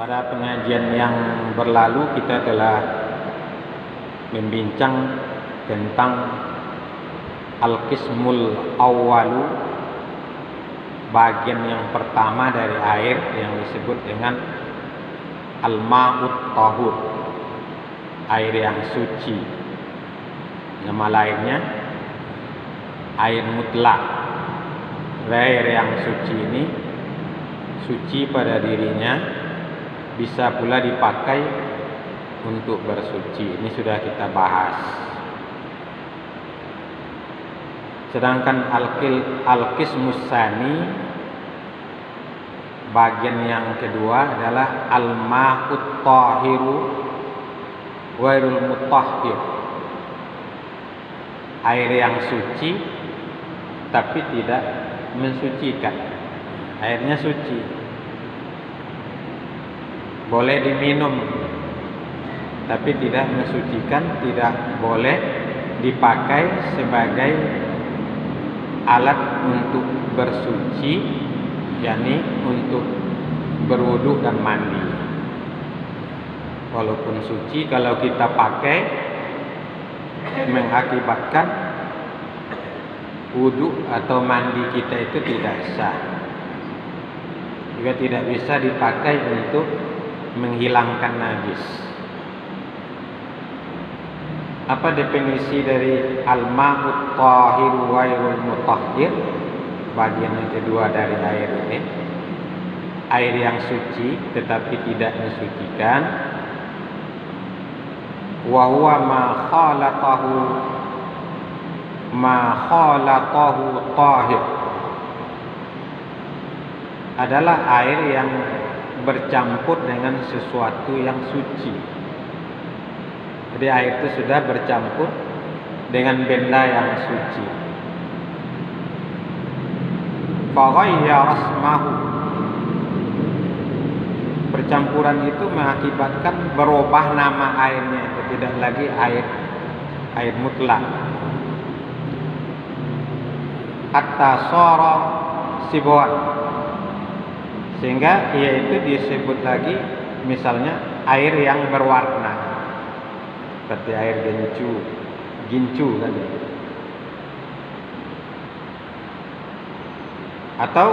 Pada pengajian yang berlalu kita telah membincang tentang Al-Qismul Awwalu, bagian yang pertama dari air yang disebut dengan Al-Ma'ut Tahur, air yang suci. Nama lainnya air mutlak. Air yang suci ini suci pada dirinya, bisa pula dipakai untuk bersuci. Ini sudah kita bahas. Sedangkan Al-Qismus Tsani, bagian yang kedua adalah Al-Ma'ut Tahiru Wairul Mutahhir, air yang suci tapi tidak mensucikan. Airnya suci, boleh diminum tapi tidak mensucikan, tidak boleh dipakai sebagai alat untuk bersuci, yakni untuk berwudu dan mandi. Walaupun suci, kalau kita pakai mengakibatkan wudu atau mandi kita itu tidak sah. Juga tidak bisa dipakai untuk menghilangkan najis. Apa definisi dari Al-Ma'ut Tahir Wairul Mutahhir, bagian yang kedua dari air ini? Air yang suci tetapi tidak mensucikan. Wa huwa ma khalatahu tahir, adalah air yang bercampur dengan sesuatu yang suci. Jadi air itu sudah bercampur dengan benda yang suci. Faghayyara asmahu, percampuran itu mengakibatkan berubah nama airnya, itu tidak lagi air mutlak. Hatta shara sibwan, sehingga ia itu disebut lagi misalnya air yang berwarna, seperti air gincu kan. Atau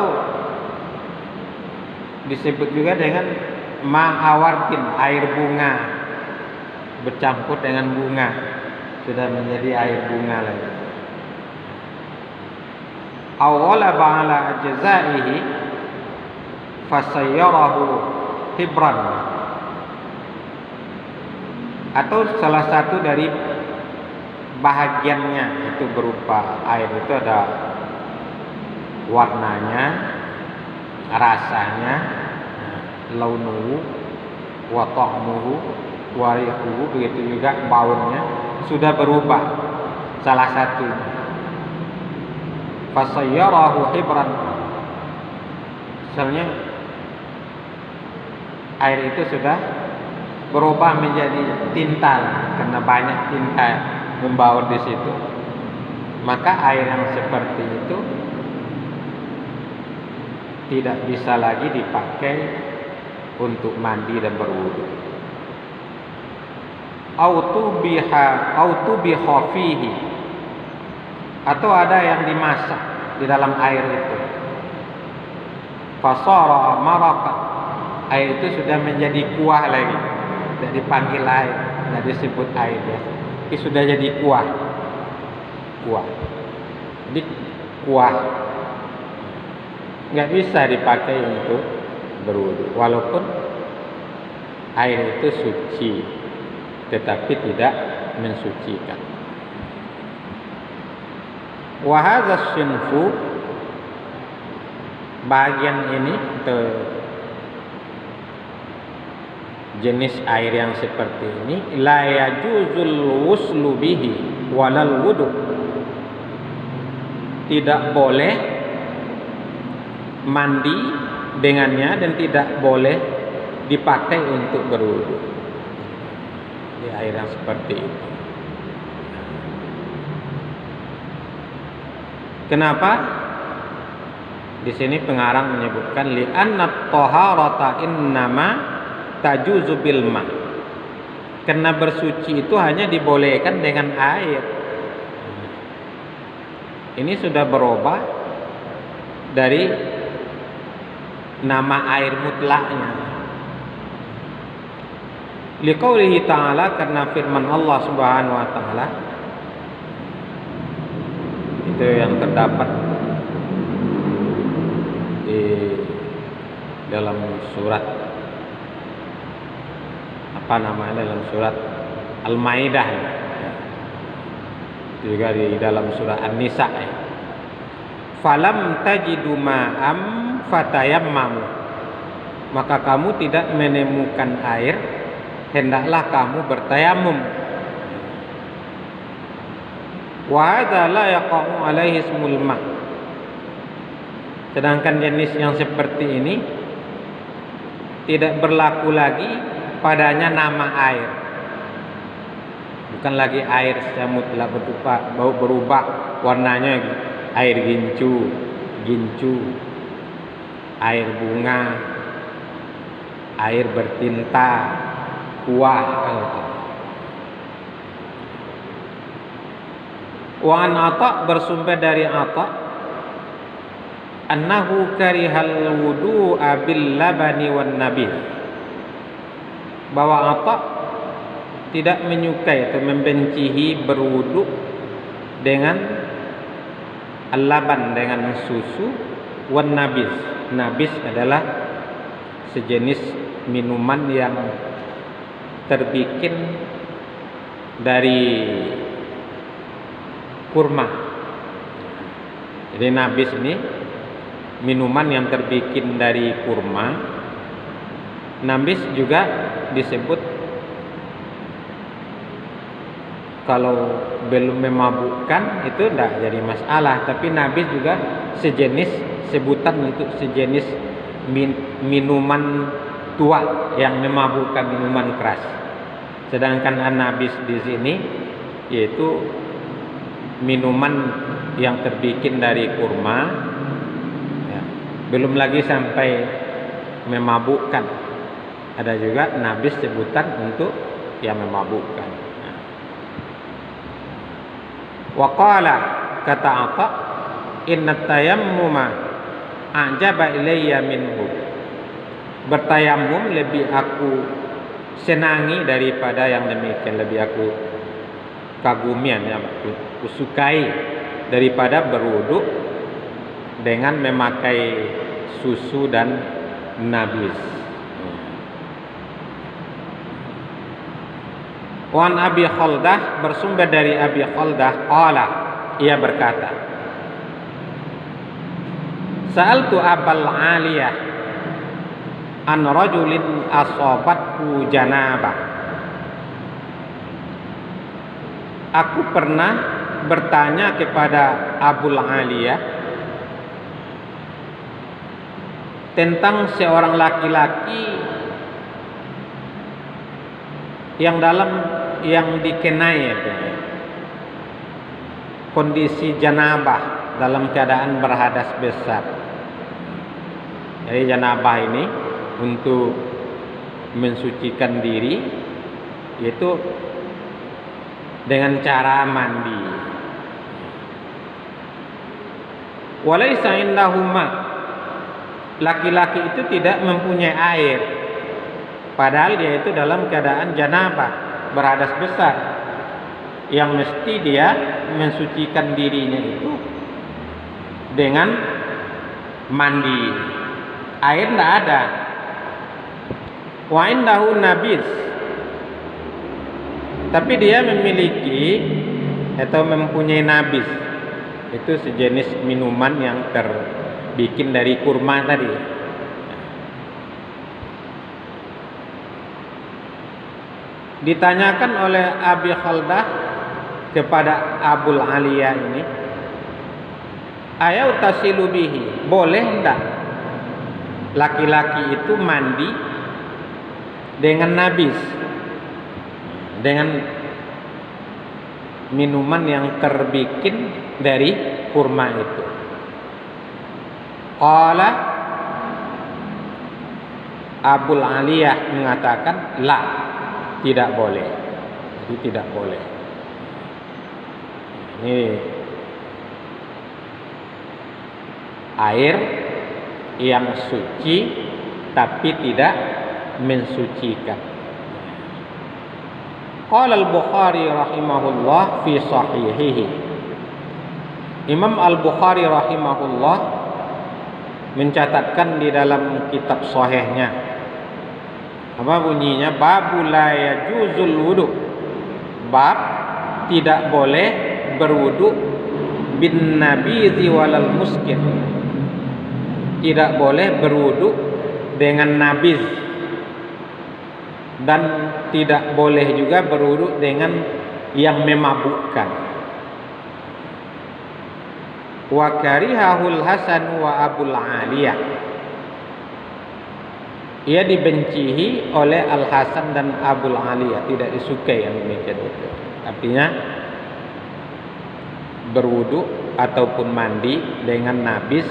disebut juga dengan ma'awartin, air bunga, bercampur dengan bunga, sudah menjadi air bunga lagi. Awwala ba'ala ajzaihi fasayyarahu hibran, atau salah satu dari bahagiannya itu berupa air itu ada warnanya, rasanya, launuhu wa ta'muhu wa rihuhu, begitu juga baunya sudah berubah salah satunya. Fasayyarahu hibran, misalnya air itu sudah berubah menjadi tinta karena banyak tinta membaur di situ, maka air yang seperti itu tidak bisa lagi dipakai untuk mandi dan berwudu. Autubiha fihi, atau ada yang dimasak di dalam air itu. Fasara maraqa, air itu sudah menjadi kuah lagi, tidak dipanggil air, tidak disebut air ya. Ini sudah jadi kuah. Jadi kuah nggak bisa dipakai untuk berwudu, walaupun air itu suci tetapi tidak mensucikan. Wa hadza sinfu, bagian ini atau jenis air yang seperti ini, la yajuzul wuslu bihi walal wudu, tidak boleh mandi dengannya dan tidak boleh dipakai untuk berwudu. Di air yang seperti itu. Kenapa? Di sini pengarang menyebutkan li'anna at-taharata innama tajuzu bil ma. Karena bersuci itu hanya dibolehkan dengan air. Ini sudah berubah dari nama air mutlaknya. Liqaulihi ta'ala, karena firman Allah Subhanahu wa taala itu yang terdapat di dalam surat dalam surat Al-Maidah ya. Juga di dalam surah An-Nisa ya. Falam tajidu ma'am fatayammamu, maka kamu tidak menemukan air, hendaklah kamu bertayamum. Wa hadza la yaqa'u alaihi ismul ma. Sedangkan jenis yang seperti ini tidak berlaku lagi padanya nama air. Bukan lagi air secara mutlak berubah warnanya, air gincu, air bunga, air bertinta, kuah. Wa an Atha, bersumber dari Atha, annahu karihal wudu'a bil labani wan nabiz, bahwa Atha tidak menyukai atau membencihi berwudu dengan al-laban, dengan susu, wan nabiz. Nabiz adalah sejenis minuman yang terbikin dari kurma. Jadi nabiz ini minuman yang terbikin dari kurma. Nabiz juga disebut, kalau belum memabukkan itu tidak jadi masalah, tapi nabiz juga sejenis sebutan untuk sejenis minuman tua yang memabukkan, minuman keras. Sedangkan an-nabiz di sini yaitu minuman yang terbikin dari kurma ya, belum lagi sampai memabukkan. Ada juga nabiz sebutan untuk yang memabukkan. Wa qala, kata Atha, inna tayammuma a'jaba ilayya minhu. Bertayamum lebih aku senangi daripada yang demikian, lebih aku kagumi, aku sukai daripada berwudu dengan memakai susu dan nabiz. Wan Abi Khaldah, bersumber dari Abi Khaldah, qala, ia berkata, sa'altu Abal Aliyah an rajulin asabathu janabah. Aku pernah bertanya kepada Abul Aliyah tentang seorang laki-laki yang dikenai kondisi janabah, dalam keadaan berhadas besar. Jadi janabah ini untuk mensucikan diri yaitu dengan cara mandi. Walaysa indahuma, laki-laki itu tidak mempunyai air, padahal dia itu dalam keadaan janabah, berhadas besar, yang mesti dia mensucikan dirinya itu dengan mandi. Air tidak ada. Wa indahu nabiz, tapi dia memiliki atau mempunyai nabiz, itu sejenis minuman yang terbikin dari kurma tadi. Ditanyakan oleh Abi Khaldah kepada Abul Aliyah ini, ayau tasilu bihi, boleh enggak laki-laki itu mandi dengan nabiz, dengan minuman yang terbikin dari kurma itu? Qala, Abul Aliyah mengatakan la, tidak boleh. Jadi tidak boleh. Ini air yang suci tapi tidak mensucikan. Qala al-Bukhari rahimahullah fi sahihihi. Imam Al-Bukhari rahimahullah mencatatkan di dalam kitab sahihnya. Apa bunyinya? Babu la yajuzul wudu. Bab tidak boleh berwudu bin nabizi walal muskir. Tidak boleh berwudu dengan nabiz, dan tidak boleh juga berwudu dengan yang memabukkan. Wa karihahul Hasan wa Abul Aliyah. Ia dibencihi oleh Al Hasan dan Abul Aliyah, tidak disukai yang demikian itu. Artinya berwudu ataupun mandi dengan nabis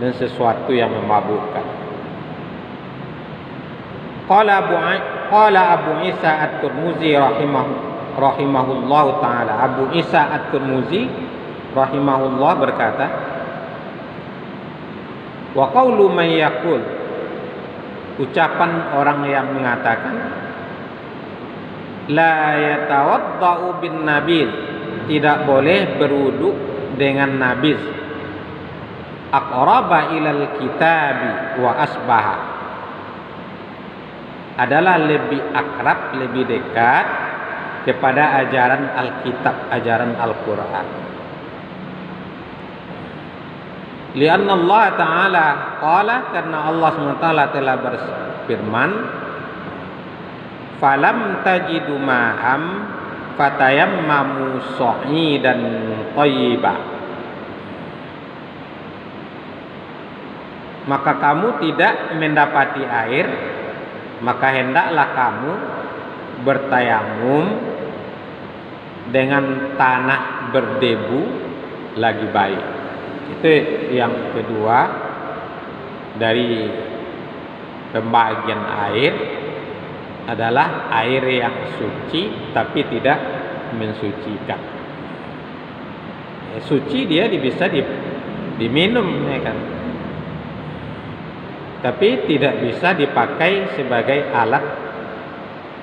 dan sesuatu yang memabukkan. Qala Abu Isa At-Tirmizi rahimahullah taala. Abu Isa At-Tirmizi rahimahullah berkata, wa qaulu man yaqul, ucapan orang yang mengatakan la yatawaddau bin nabiz, tidak boleh berwudu dengan nabiz, aqraba ilal kitabi wa asbaha, adalah lebih akrab, lebih dekat kepada ajaran Alkitab, ajaran Al-Quran. Lianna Allah Ta'ala qala, karena Allah SWT telah berfirman, falam tajidu ma'am fatayammamu sa'idan thayyiba, maka kamu tidak mendapati air, maka hendaklah kamu bertayamum dengan tanah berdebu lagi baik. Itu yang kedua dari pembagian air, adalah air yang suci tapi tidak mensucikan. Suci dia bisa diminum, ya kan? Tapi tidak bisa dipakai sebagai alat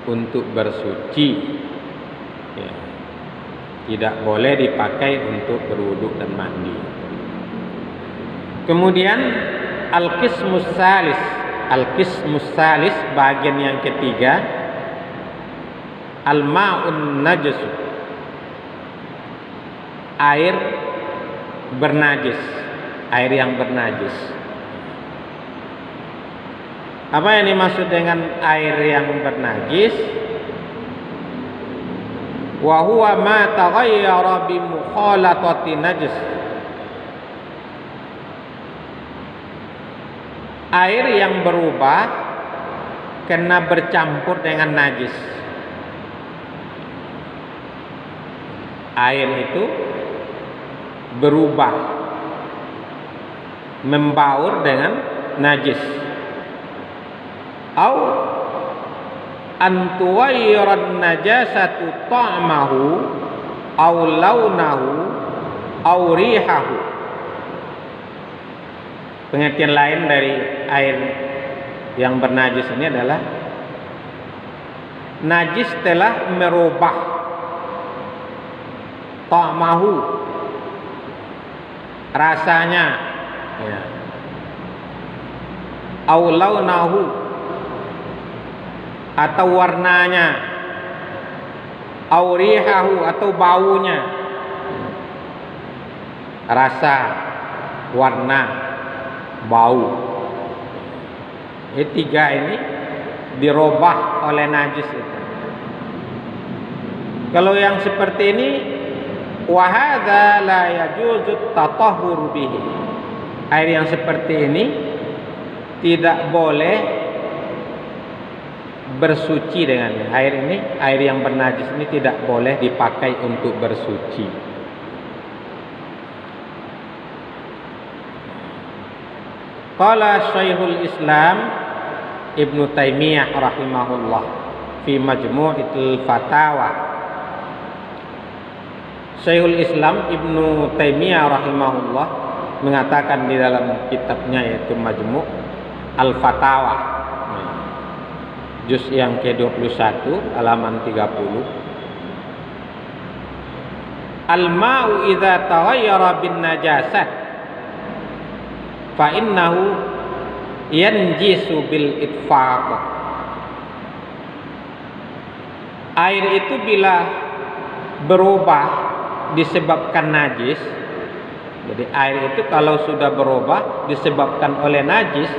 untuk bersuci, ya. Tidak boleh dipakai untuk berwudu dan mandi. Kemudian al-qismus salis, bagian yang ketiga, al-ma'un najis, air bernajis, air yang bernajis. Apa yang dimaksud dengan air yang bernajis? Wa huwa ma taghayyara bi mukhalatati najis. Air yang berubah karena bercampur dengan najis. Air itu berubah, membaur dengan najis. Au antuwayran najasatu ta'mahu au launahu au rihahu. Pengertian lain dari air yang bernajis ini adalah najis telah merubah ta'mahu, rasanya, ya. Au launahu, atau warnanya, au rihahu, atau baunya, rasa, warna, bau. Tiga ini dirubah oleh najis itu. Kalau yang seperti ini, wa hadza la yajuzu tatahhur bihi, air yang seperti ini tidak boleh bersuci dengannya. Air ini, air yang bernajis ini tidak boleh dipakai untuk bersuci. Qala Syekhul Islam Ibnu Taimiyah rahimahullah fi Majmu'il Fatawa. Syekhul Islam Ibnu Taimiyah rahimahullah mengatakan di dalam kitabnya yaitu Majmu' Al-Fatawa, juz yang ke-21 halaman 30. Al-ma'u idza taghayyara bin najasah fa innahu yanjisu bil itfaq. Air itu bila berubah disebabkan najis, jadi air itu kalau sudah berubah disebabkan oleh najis,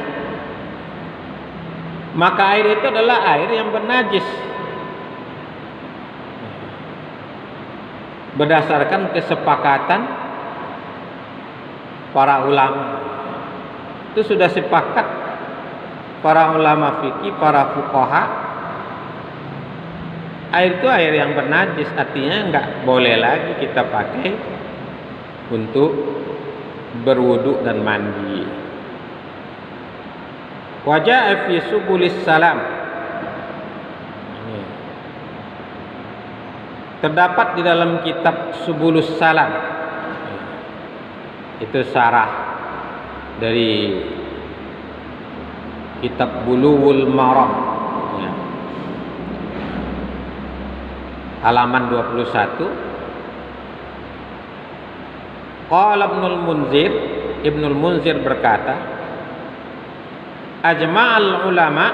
maka air itu adalah air yang bernajis berdasarkan kesepakatan para ulama. Itu sudah sepakat para ulama fikih, para fuqaha, air itu air yang bernajis, artinya enggak boleh lagi kita pakai untuk berwudu dan mandi. Wajah fi subulis salam, terdapat di dalam kitab Subulus Salam, itu syarah dari kitab Bulughul Maram, ya, halaman 21. Qala Ibnul Munzir berkata, ajma'al ulama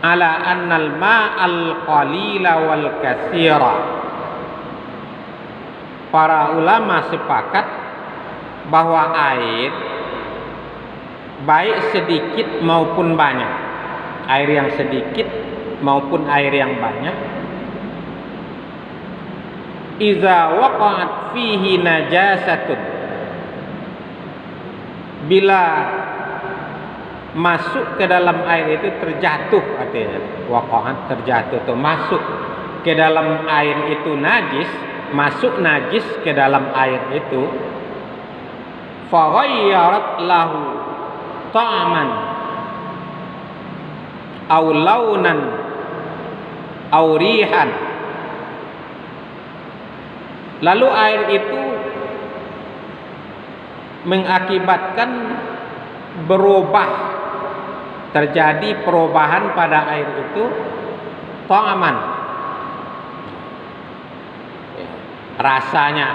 ala annal ma'al qalila wal katsira. Para ulama sepakat bahwa air baik sedikit maupun banyak, air yang sedikit maupun air yang banyak, iza waqa'at fihi najasatun, bila masuk ke dalam air itu terjatuh, artinya waqa'at terjatuh atau masuk ke dalam air itu najis, masuk najis ke dalam air itu, faghayyarat lahu ta'man aw launan aw rihan, lalu air itu mengakibatkan berubah, terjadi perubahan pada air itu, ta'man, rasanya,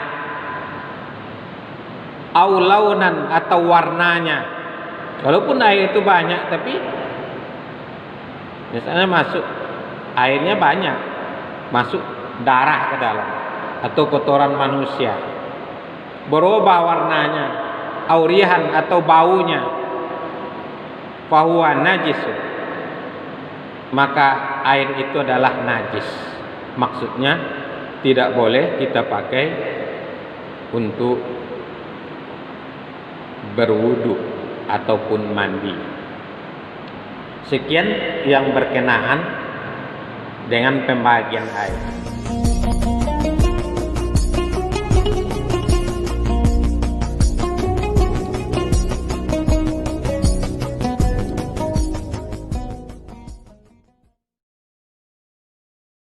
au launan atau warnanya. Walaupun air itu banyak, tapi misalnya masuk airnya banyak, masuk darah ke dalam atau kotoran manusia, berubah warnanya, aurihan atau baunya, fahuwa najis, maka air itu adalah najis. Maksudnya tidak boleh kita pakai untuk berwudu ataupun mandi. Sekian yang berkenaan dengan pembagian air.